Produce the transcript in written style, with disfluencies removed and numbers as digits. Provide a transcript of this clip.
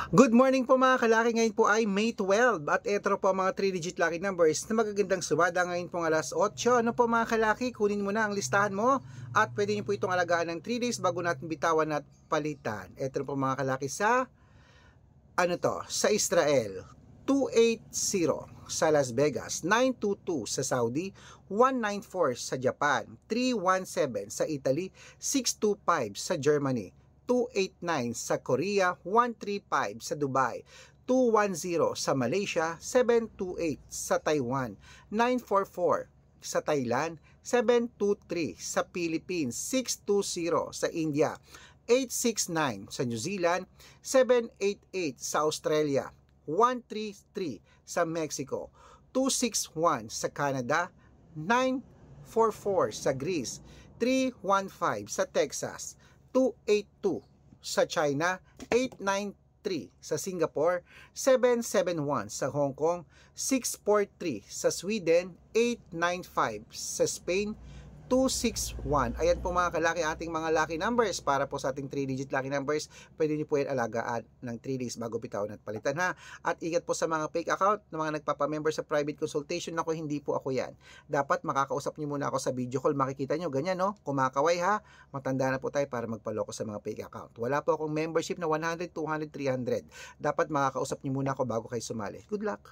Good morning po mga kalaki, ngayon po ay May 12 at ito po ang mga 3-digit lucky numbers na magagandang sumada ngayon pong alas 8. Ano po mga kalaki, kunin mo na ang listahan mo at pwede niyo po itong alagaan ng 3 days bago natin bitawan at palitan. Ito po mga kalaki sa sa Israel, 280 sa Las Vegas, 922 sa Saudi, 194 sa Japan, 317 sa Italy, 625 sa Germany, 289 sa Korea, 135 sa Dubai, 210 sa Malaysia, 728 sa Taiwan, 944 sa Thailand, 723 sa Philippines, 620 sa India, 869 sa New Zealand, 788 sa Australia, 133 sa Mexico, 261 sa Canada, 944 sa Greece, 315 sa Texas, 282 sa China, 893 sa Singapore, 771 sa Hong Kong, 643 sa Sweden, 895 sa Spain, 261. Ayan po mga kalaki ating mga lucky numbers para po sa ating 3-digit lucky numbers. Pwede niyo po yan alagaan ng 3 days bago bitawan at palitan ha. At ingat po sa mga fake account na mga nagpapamember sa private consultation. Ako, hindi po ako yan. Dapat makakausap niyo muna ako sa video call. Makikita niyo ganyan, no? Kumakaway ha. Matanda na po tayo para magpaloko sa mga fake account. Wala po akong membership na 100, 200, 300. Dapat makakausap niyo muna ako bago kayo sumali. Good luck!